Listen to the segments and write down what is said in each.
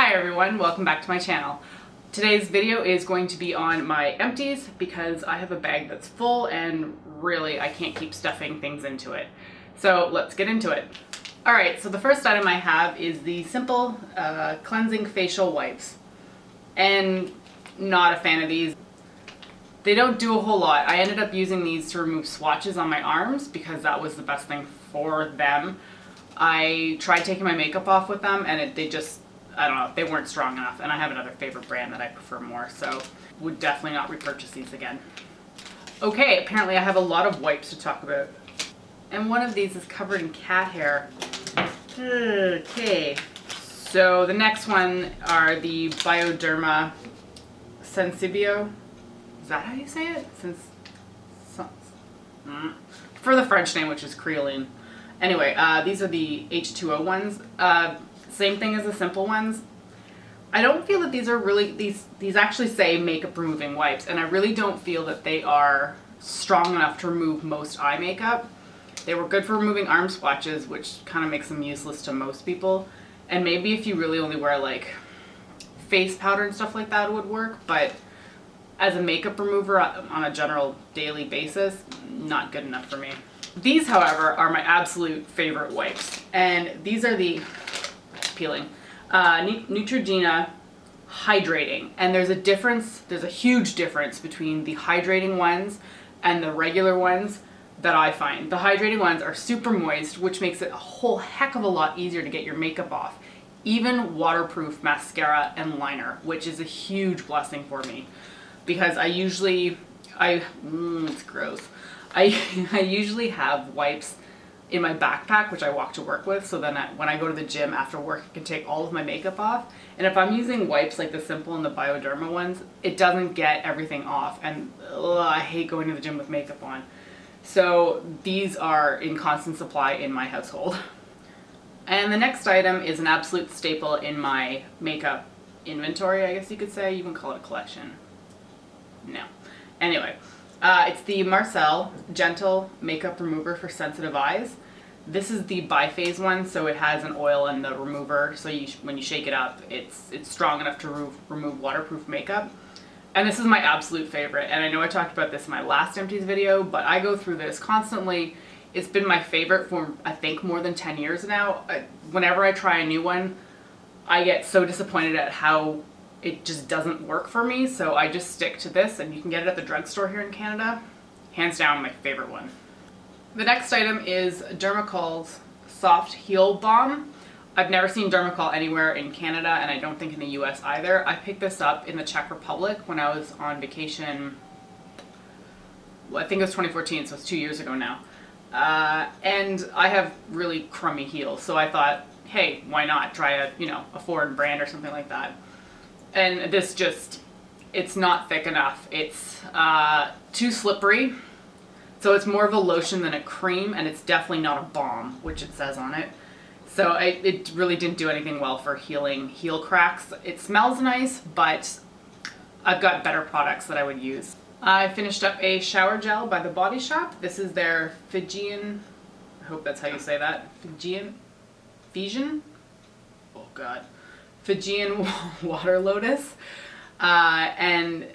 Hi everyone, welcome back to my channel. Today's video is going to be on my empties because I have a bag that's full and really I can't keep stuffing things into it. So let's get into it. Alright, so the first item I have is the simple cleansing facial wipes. And not a fan of these. They don't do a whole lot. I ended up using these to remove swatches on my arms because that was the best thing for them. I tried taking my makeup off with them and they just, I don't know, they weren't strong enough, and I have another favorite brand that I prefer more, so would definitely not repurchase these again. Okay, apparently I have a lot of wipes to talk about. And one of these is covered in cat hair. Okay, so the next one are the Bioderma Sensibio. Is that how you say it? For the French name, which is Creoline. Anyway, these are the H2O ones. Same thing as the simple ones. I don't feel that these are really, these actually say makeup removing wipes, and I really don't feel that they are strong enough to remove most eye makeup. They were good for removing arm swatches, which kind of makes them useless to most people. And maybe if you really only wear like face powder and stuff like that, it would work, but as a makeup remover on a general daily basis, not good enough for me. These, however, are my absolute favorite wipes, and these are the peeling Neutrogena hydrating, and there's a huge difference between the hydrating ones and the regular ones that I find. The hydrating ones are super moist, which makes it a whole heck of a lot easier to get your makeup off, even waterproof mascara and liner, which is a huge blessing for me because it's gross. I usually have wipes in my backpack, which I walk to work with, so then when I go to the gym after work, I can take all of my makeup off. And if I'm using wipes like the Simple and the Bioderma ones, it doesn't get everything off, and I hate going to the gym with makeup on. So these are in constant supply in my household. And the next item is an absolute staple in my makeup inventory, I guess you could say. You can call it a collection. No. Anyway. It's the Marcelle Gentle Makeup Remover for Sensitive Eyes. This is the biphase one, so it has an oil and the remover, so when you shake it up, it's strong enough to remove waterproof makeup. And this is my absolute favorite, and I know I talked about this in my last Empties video, but I go through this constantly. It's been my favorite for, I think, more than 10 years now. Whenever I try a new one, I get so disappointed at how it just doesn't work for me, so I just stick to this, and you can get it at the drugstore here in Canada. Hands down, my favorite one. The next item is Dermacol's Soft Heal Balm. I've never seen Dermacol anywhere in Canada, and I don't think in the US either. I picked this up in the Czech Republic when I was on vacation. Well, I think it was 2014, so it's 2 years ago now. And I have really crummy heels, so I thought, hey, why not try a foreign brand or something like that. And this it's not thick enough. It's too slippery. So it's more of a lotion than a cream, and it's definitely not a balm, which it says on it. So it really didn't do anything well for healing heel cracks. It smells nice, but I've got better products that I would use. I finished up a shower gel by The Body Shop. This is their Fijian, I hope that's how you say that, Fijian? Oh God. Fijian Water Lotus, and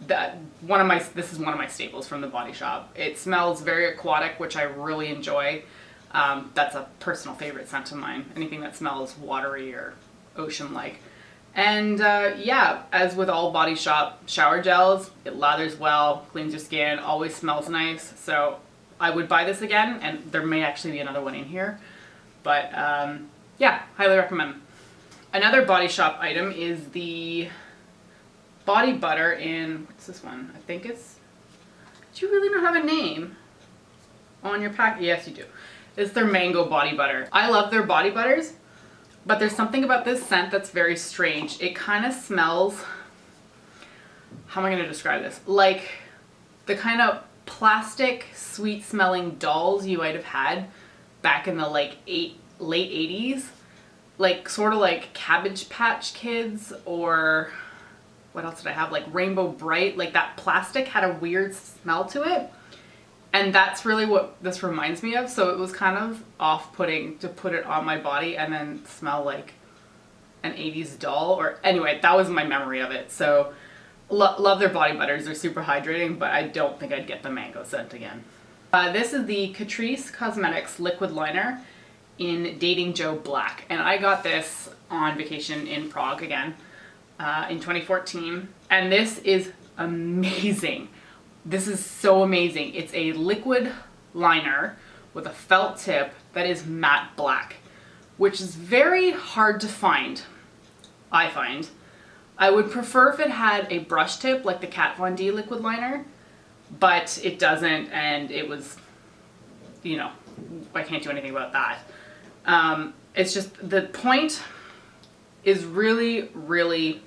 this is one of my staples from The Body Shop. It smells very aquatic, which I really enjoy. That's a personal favorite scent of mine. Anything that smells watery or ocean-like. And yeah, as with all Body Shop shower gels, it lathers well, cleans your skin, always smells nice. So I would buy this again, and there may actually be another one in here. But yeah, highly recommend. Another Body Shop item is the body butter in, what's this one? I think it's, do you really not have a name on your pack? Yes, you do. It's their mango body butter. I love their body butters, but there's something about this scent that's very strange. It kind of smells, how am I going to describe this? Like the kind of plastic, sweet smelling dolls you might have had back in the late 80s. Like sort of like Cabbage Patch Kids, or what else did I have? Like Rainbow Bright. Like that plastic had a weird smell to it. And that's really what this reminds me of. So it was kind of off-putting to put it on my body and then smell like an 80s doll, or anyway, that was my memory of it. So love their body butters. They're super hydrating, but I don't think I'd get the mango scent again. This is the Catrice Cosmetics Liquid Liner in Dating Joe Black. And I got this on vacation in Prague again in 2014. And this is amazing. This is so amazing. It's a liquid liner with a felt tip that is matte black, which is very hard to find, I find. I would prefer if it had a brush tip like the Kat Von D liquid liner, but it doesn't, and it was, you know, I can't do anything about that. It's just, the point is really, really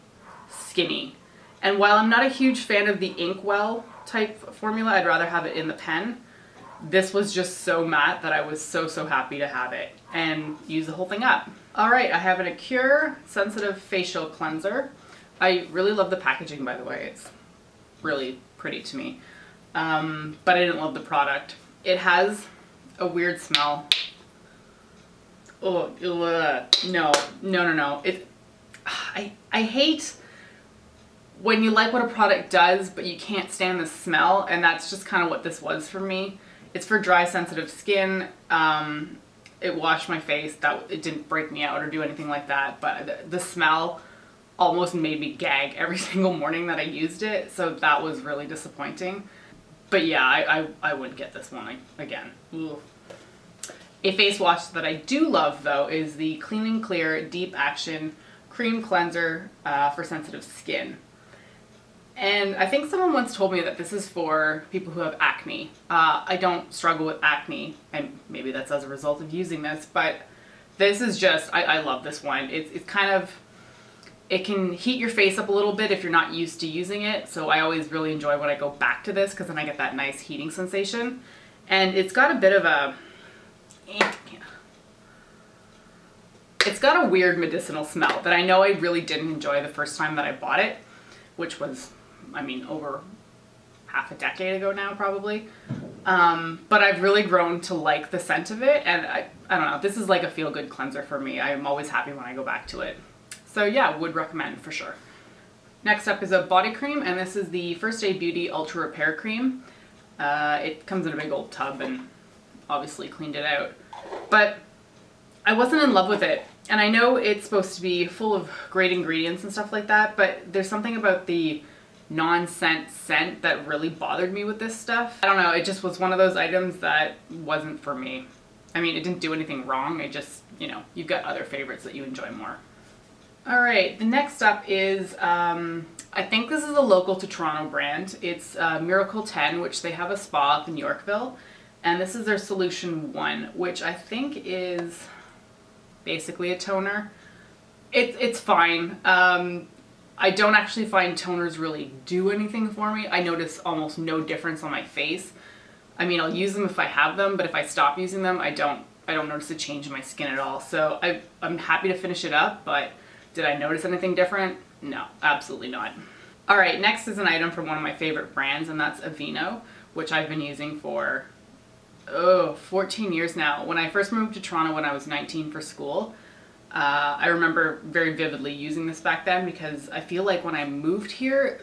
skinny. And while I'm not a huge fan of the inkwell type formula, I'd rather have it in the pen. This was just so matte that I was so happy to have it and use the whole thing up. All right, I have an Acure Sensitive Facial Cleanser. I really love the packaging, by the way. It's really pretty to me. But I didn't love the product. It has a weird smell. Oh, no. I hate when you like what a product does, but you can't stand the smell, and that's just kind of what this was for me. It's for dry, sensitive skin. It washed my face. It didn't break me out or do anything like that, but the smell almost made me gag every single morning that I used it, so that was really disappointing. But yeah, I wouldn't get this one again. Ugh. A face wash that I do love, though, is the Clean & Clear Deep Action Cream Cleanser for sensitive skin. And I think someone once told me that this is for people who have acne. I don't struggle with acne, and maybe that's as a result of using this, but this is just, I love this one. It's kind of, it can heat your face up a little bit if you're not used to using it, so I always really enjoy when I go back to this because then I get that nice heating sensation. And it's got a bit of a, it's got a weird medicinal smell that I know I really didn't enjoy the first time that I bought it, which was, I mean, over half a decade ago now, probably. But I've really grown to like the scent of it, and I don't know, this is like a feel-good cleanser for me. I'm always happy when I go back to it. So yeah, would recommend for sure. Next up is a body cream, and this is the First Aid Beauty Ultra Repair Cream. It comes in a big old tub, and obviously cleaned it out. But I wasn't in love with it. And I know it's supposed to be full of great ingredients and stuff like that, but there's something about the non-scent scent that really bothered me with this stuff. I don't know, it just was one of those items that wasn't for me. I mean, it didn't do anything wrong, it just, you know, you've got other favorites that you enjoy more. All right, the next up is, I think this is a local to Toronto brand. It's Miracle 10, which they have a spa up in Yorkville. And this is their Solution 1, which I think is basically a toner. It's fine. I don't actually find toners really do anything for me. I notice almost no difference on my face. I mean, I'll use them if I have them, but if I stop using them, I don't notice a change in my skin at all. So I'm happy to finish it up, but did I notice anything different? No, absolutely not. All right, next is an item from one of my favorite brands, and that's Aveeno, which I've been using for 14 years now. When I first moved to Toronto when I was 19 for school, I remember very vividly using this back then because I feel like when I moved here,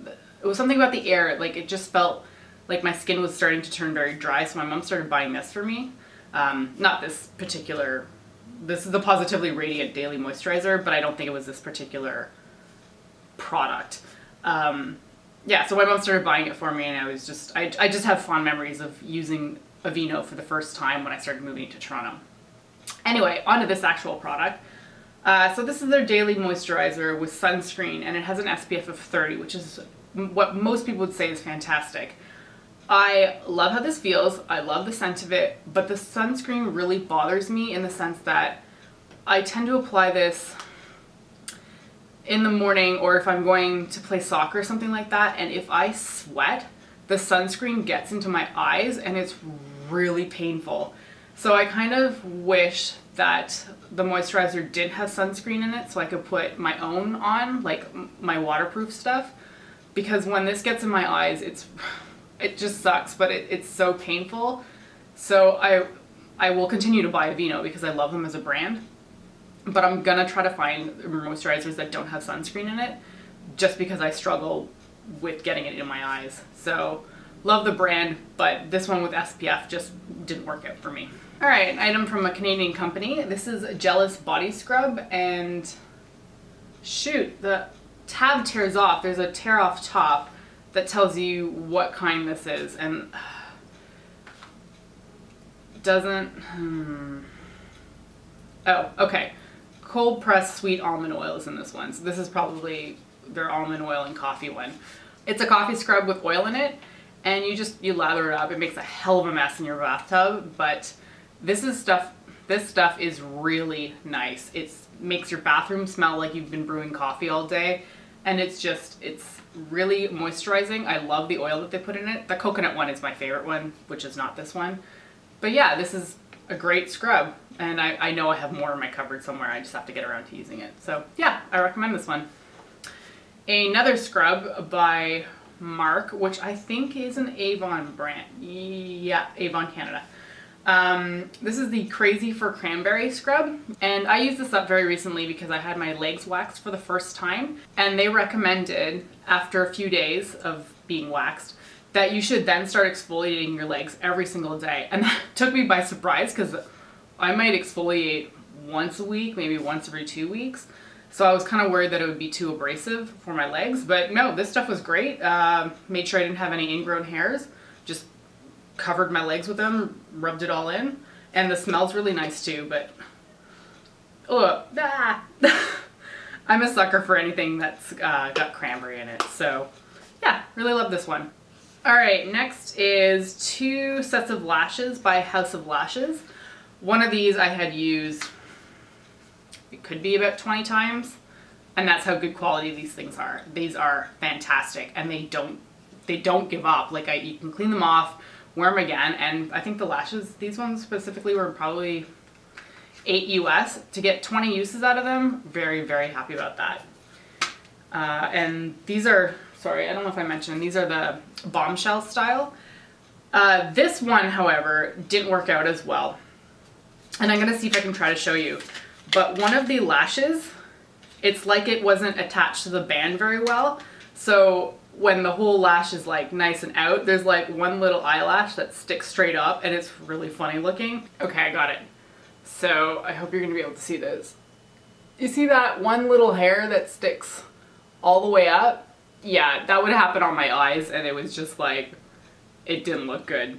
it was something about the air, like it just felt like my skin was starting to turn very dry, so my mom started buying this for me. Not this particular, this is the Positively Radiant Daily Moisturizer, but I don't think it was this particular product. Yeah, so my mom started buying it for me, and I just have fond memories of using Aveeno for the first time when I started moving to Toronto. Anyway, onto this actual product. So this is their daily moisturizer with sunscreen, and it has an SPF of 30, which is what most people would say is fantastic. I love how this feels. I love the scent of it, but the sunscreen really bothers me in the sense that I tend to apply this in the morning or if I'm going to play soccer or something like that, and if I sweat, the sunscreen gets into my eyes and it's really painful. So I kind of wish that the moisturizer did have sunscreen in it so I could put my own on, like my waterproof stuff, because when this gets in my eyes, it just sucks, but it's so painful. So I will continue to buy Aveeno because I love them as a brand. but I'm gonna try to find moisturizers that don't have sunscreen in it, just because I struggle with getting it in my eyes. So love the brand, but this one with SPF just didn't work out for me. All right, an item from a Canadian company. This is Jealous Body Scrub, and shoot, the tab tears off. There's a tear off top that tells you what kind this is, and doesn't, oh, okay. Cold pressed sweet almond oil is in this one. So this is probably their almond oil and coffee one. It's a coffee scrub with oil in it, and you lather it up. It makes a hell of a mess in your bathtub, but this stuff is really nice. It makes your bathroom smell like you've been brewing coffee all day, and it's really moisturizing. I love the oil that they put in it. The coconut one is my favorite one, which is not this one. But yeah, this is a great scrub, and I know I have more in my cupboard somewhere. I just have to get around to using it. So yeah, I recommend this one. Another scrub by Mark, which I think is an Avon brand. Yeah, Avon Canada. This is the Crazy for Cranberry scrub, and I used this up very recently because I had my legs waxed for the first time, and they recommended after a few days of being waxed that you should then start exfoliating your legs every single day. And that took me by surprise because I might exfoliate once a week, maybe once every 2 weeks. So I was kind of worried that it would be too abrasive for my legs, but no, this stuff was great. Made sure I didn't have any ingrown hairs, just covered my legs with them, rubbed it all in, and the smell's really nice too, but I'm a sucker for anything that's got cranberry in it. So yeah, really love this one. All right, next is 2 sets of lashes by House of Lashes. One of these I had used, it could be about 20 times, and that's how good quality these things are. These are fantastic, and they don't give up. Like you can clean them off, wear them again, and I think the lashes, these ones specifically, were probably $8 US. To get 20 uses out of them, very, very happy about that. And these are, sorry, I don't know if I mentioned, these are the Bombshell style. This one, however, didn't work out as well. And I'm gonna see if I can try to show you. But one of the lashes, it's like it wasn't attached to the band very well. So when the whole lash is like nice and out, there's like one little eyelash that sticks straight up, and it's really funny looking. Okay, I got it. So I hope you're gonna be able to see this. You see that one little hair that sticks all the way up? Yeah, that would happen on my eyes, and it was just like, it didn't look good.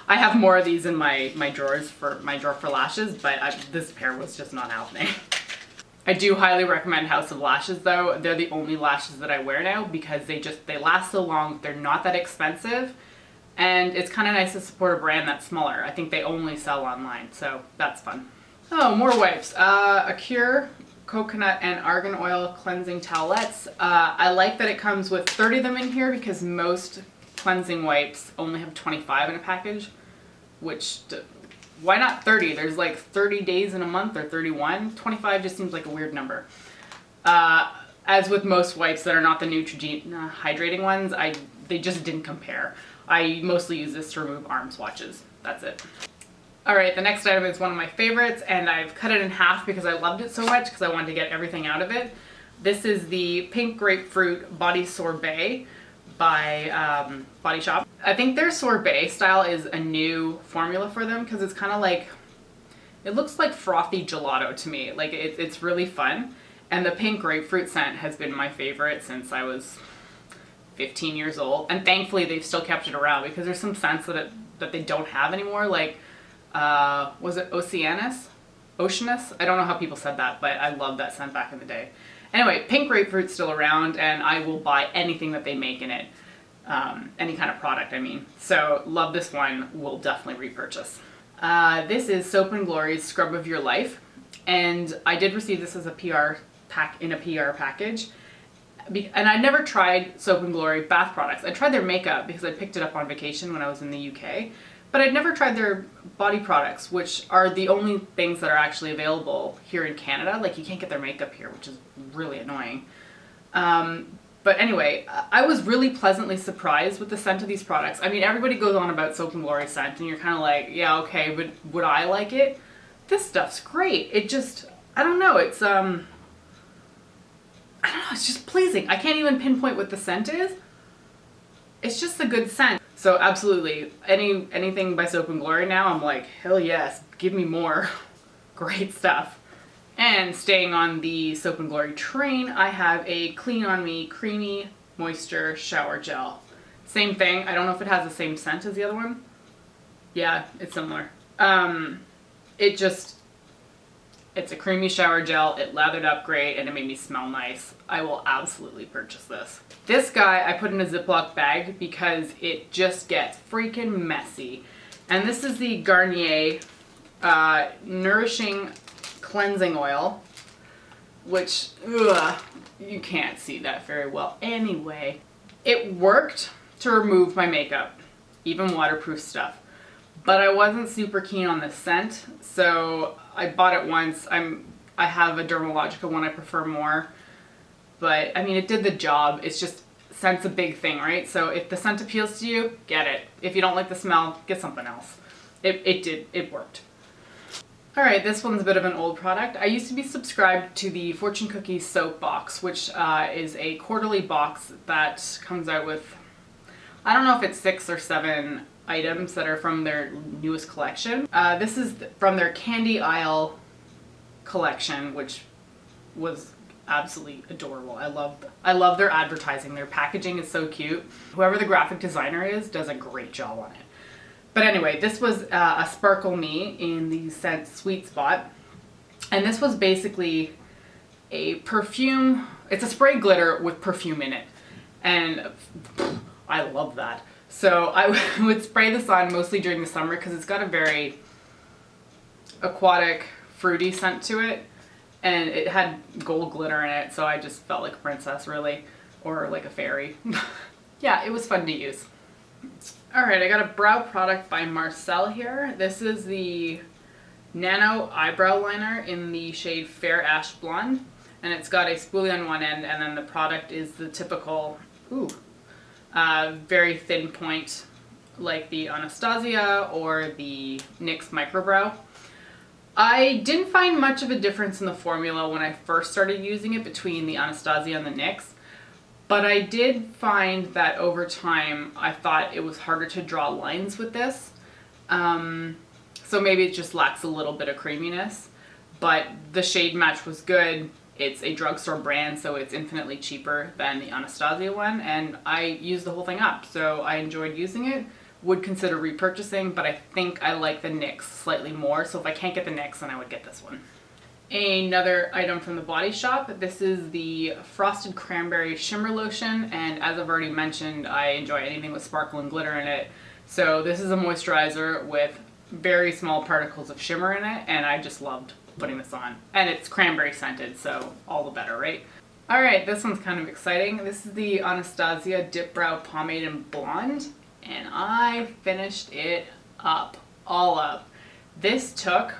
I have more of these in my drawer for lashes, but this pair was just not happening. I do highly recommend House of Lashes though. They're the only lashes that I wear now because they last so long, they're not that expensive, and it's kind of nice to support a brand that's smaller. I think they only sell online, so that's fun. Oh, more wipes. Acure Coconut and Argan Oil Cleansing Towelettes. I like that it comes with 30 of them in here because most cleansing wipes only have 25 in a package, which, why not 30? There's like 30 days in a month, or 31. 25 just seems like a weird number. As with most wipes that are not the Neutrogena hydrating ones, they just didn't compare. I mostly use this to remove arm swatches. That's it. All right, the next item is one of my favorites, and I've cut it in half because I loved it so much because I wanted to get everything out of it. This is the Pink Grapefruit Body Sorbet by Body Shop. I think their sorbet style is a new formula for them because it's kind of like, it looks like frothy gelato to me. Like it's really fun. And the pink grapefruit scent has been my favorite since I was 15 years old. And thankfully they've still kept it around because there's some scents that they don't have anymore. Like, was it Oceanus? I don't know how people said that, but I loved that scent back in the day. Anyway, pink grapefruit's still around, and I will buy anything that they make in it. Any kind of product, I mean. So, love this one. Will definitely repurchase. This is Soap & Glory's Scrub of Your Life, and I did receive this as a PR package. And I never tried Soap & Glory bath products. I tried their makeup because I picked it up on vacation when I was in the UK. But I'd never tried their body products, which are the only things that are actually available here in Canada. Like, you can't get their makeup here, which is really annoying. But anyway, I was really pleasantly surprised with the scent of these products. I mean, everybody goes on about Soap & Glory scent, and you're kind of like, yeah, okay, but would I like it? This stuff's great. I don't know, it's I don't know, it's just pleasing. I can't even pinpoint what the scent is. It's just a good scent. So absolutely, anything by Soap & Glory now, I'm like, hell yes, give me more. Great stuff. And staying on the Soap & Glory train, I have a Clean On Me Creamy Moisture Shower Gel. Same thing. I don't know if it has the same scent as the other one. Yeah, it's similar. It's a creamy shower gel. It lathered up great and it made me smell nice. I will absolutely purchase this. This guy I put in a Ziploc bag because it just gets freaking messy. And this is the Garnier Nourishing Cleansing Oil, which, you can't see that very well anyway. It worked to remove my makeup, even waterproof stuff. But I wasn't super keen on the scent, so I bought it once. I have a Dermalogica one I prefer more, but I mean, it did the job. It's just, scent's a big thing, right? So if the scent appeals to you, get it. If you don't like the smell, get something else. It worked. All right, this one's a bit of an old product. I used to be subscribed to the Fortune Cookies soap box, which is a quarterly box that comes out with, I don't know if it's 6 or 7 items that are from their newest collection. This is from their Candy Isle collection, which was absolutely adorable. I love their advertising. Their packaging is so cute. Whoever the graphic designer is does a great job on it. But anyway, this was a Sparkle Me in the scent Sweet Spot. And this was basically a perfume. It's a spray glitter with perfume in it. And I love that. So I would spray this on mostly during the summer because it's got a very aquatic, fruity scent to it. And it had gold glitter in it, so I just felt like a princess, really. Or like a fairy. Yeah, it was fun to use. Alright, I got a brow product by Marcelle here. This is the Nano Eyebrow Liner in the shade Fair Ash Blonde. And it's got a spoolie on one end, and then the product is the typical, very thin point, like the Anastasia or the NYX Microbrow. I didn't find much of a difference in the formula when I first started using it between the Anastasia and the NYX, but I did find that over time I thought it was harder to draw lines with this. So maybe it just lacks a little bit of creaminess, but the shade match was good. It's a drugstore brand, so it's infinitely cheaper than the Anastasia one, and I used the whole thing up, so I enjoyed using it. Would consider repurchasing, but I think I like the NYX slightly more, so if I can't get the NYX, then I would get this one. Another item from the Body Shop. This is the Frosted Cranberry Shimmer Lotion, and as I've already mentioned, I enjoy anything with sparkle and glitter in it. So this is a moisturizer with very small particles of shimmer in it, and I just loved putting this on. And it's cranberry scented, so all the better, right? Alright, this one's kind of exciting. This is the Anastasia Dip Brow Pomade in Blonde, and I finished it up, all up. This took,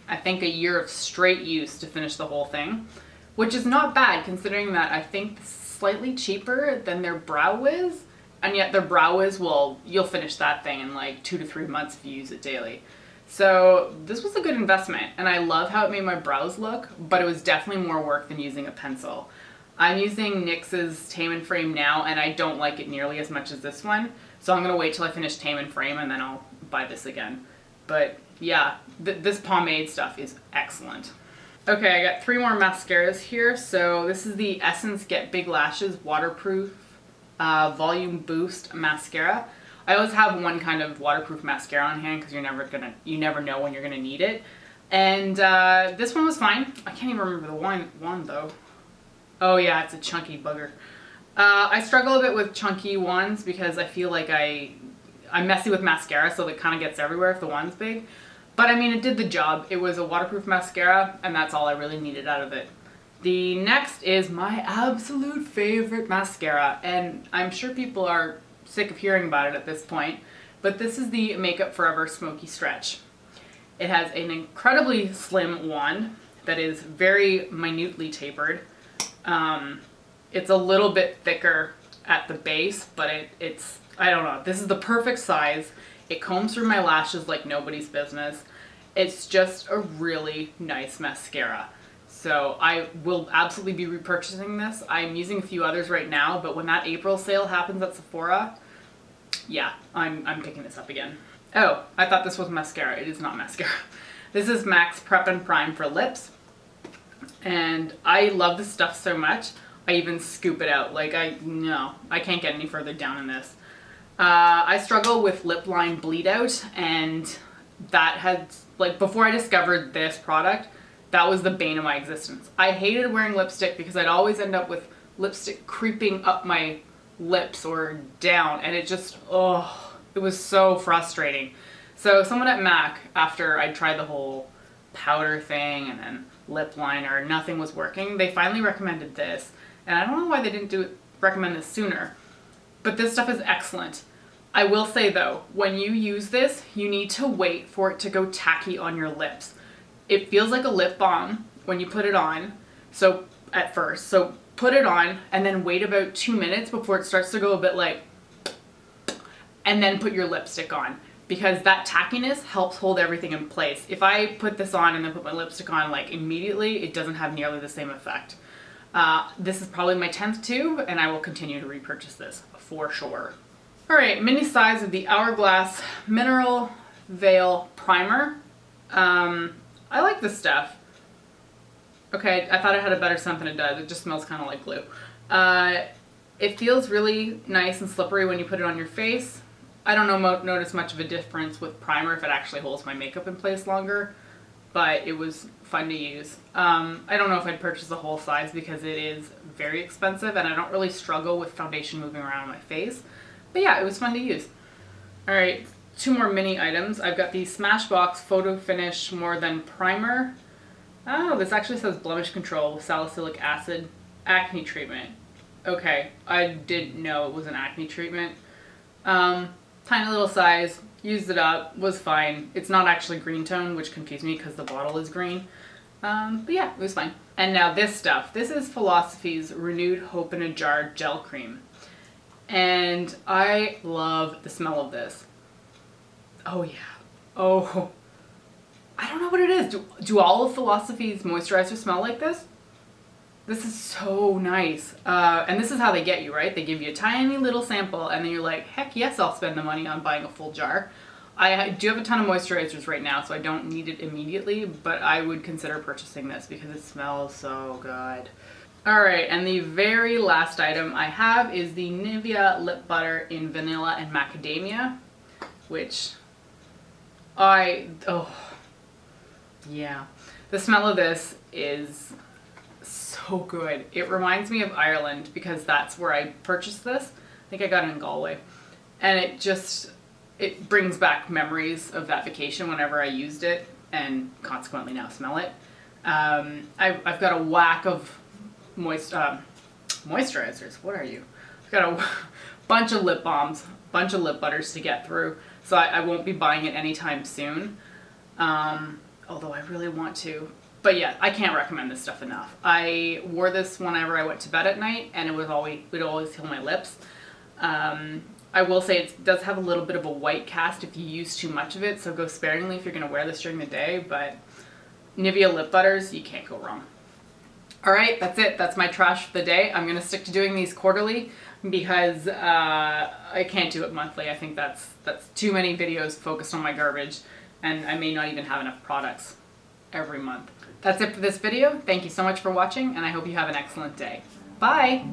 I think, a year of straight use to finish the whole thing, which is not bad considering that I think this is slightly cheaper than their Brow Wiz, and yet their Brow Wiz, well, you'll finish that thing in like 2 to 3 months if you use it daily. So this was a good investment, and I love how it made my brows look, but it was definitely more work than using a pencil. I'm using NYX's Tame and Frame now, and I don't like it nearly as much as this one, so I'm going to wait till I finish Tame and Frame and then I'll buy this again. But yeah, this pomade stuff is excellent. Okay, I got 3 more mascaras here. So this is the Essence Get Big Lashes Waterproof Volume Boost Mascara. I always have one kind of waterproof mascara on hand because you never know when you're gonna need it. And this one was fine. I can't even remember the one though. Oh yeah, it's a chunky booger. I struggle a bit with chunky ones because I feel like I'm messy with mascara, so it kind of gets everywhere if the one's big. But I mean, it did the job. It was a waterproof mascara, and that's all I really needed out of it. The next is my absolute favorite mascara, and I'm sure people are sick of hearing about it at this point, but this is the Makeup Forever Smoky Stretch. It has an incredibly slim wand that is very minutely tapered. It's a little bit thicker at the base, but it's, I don't know, this is the perfect size. It combs through my lashes like nobody's business. It's just a really nice mascara. So I will absolutely be repurchasing this. I'm using a few others right now, but when that April sale happens at Sephora, yeah, I'm picking this up again. Oh, I thought this was mascara. It is not mascara. This is MAC's Prep and Prime for lips. And I love this stuff so much, I even scoop it out. Like, I can't get any further down in this. I struggle with lip line bleed out, and that had, like, before I discovered this product, that was the bane of my existence. I hated wearing lipstick because I'd always end up with lipstick creeping up my lips or down, and it just, it was so frustrating. So someone at MAC, after I tried the whole powder thing and then lip liner, nothing was working, they finally recommended this. And I don't know why they didn't recommend this sooner, but this stuff is excellent. I will say though, when you use this, you need to wait for it to go tacky on your lips. It feels like a lip balm when you put it on, so at first. So put it on and then wait about 2 minutes before it starts to go a bit like, and then put your lipstick on, because that tackiness helps hold everything in place. If I put this on and then put my lipstick on like immediately, it doesn't have nearly the same effect. This is probably my 10th tube, and I will continue to repurchase this for sure. All right, mini size of the Hourglass Mineral Veil Primer. I like this stuff. Okay, I thought it had a better scent than it does. It just smells kind of like glue. It feels really nice and slippery when you put it on your face. I don't notice much of a difference with primer if it actually holds my makeup in place longer, but it was fun to use. I don't know if I'd purchase the whole size because it is very expensive and I don't really struggle with foundation moving around my face. But yeah, it was fun to use. All right, 2 more mini items. I've got the Smashbox Photo Finish More Than Primer. Oh, this actually says blemish control with salicylic acid acne treatment. Okay, I didn't know it was an acne treatment. Tiny little size, used it up, was fine. It's not actually green tone, which confused me because the bottle is green. But yeah, it was fine. And now this stuff. This is Philosophy's Renewed Hope in a Jar Gel Cream. And I love the smell of this. Oh yeah. Oh, I don't know what it is. Do all of Philosophy's moisturizers smell like this? This is so nice. And this is how they get you, right? They give you a tiny little sample and then you're like, heck yes, I'll spend the money on buying a full jar. I do have a ton of moisturizers right now, so I don't need it immediately, but I would consider purchasing this because it smells so good. All right, and the very last item I have is the Nivea Lip Butter in Vanilla and Macadamia, which yeah. The smell of this is so good. It reminds me of Ireland because that's where I purchased this. I think I got it in Galway. And it brings back memories of that vacation whenever I used it and consequently now smell it. I've got a whack of moisturizers. What are you? I've got a bunch of lip balms, bunch of lip butters to get through. So I won't be buying it anytime soon. Although I really want to. But yeah, I can't recommend this stuff enough. I wore this whenever I went to bed at night and it would always heal my lips. I will say it does have a little bit of a white cast if you use too much of it, so go sparingly if you're going to wear this during the day, but Nivea lip butters, you can't go wrong. Alright, that's it. That's my trash for the day. I'm going to stick to doing these quarterly because I can't do it monthly. I think that's too many videos focused on my garbage, and I may not even have enough products every month. That's it for this video. Thank you so much for watching, and I hope you have an excellent day. Bye!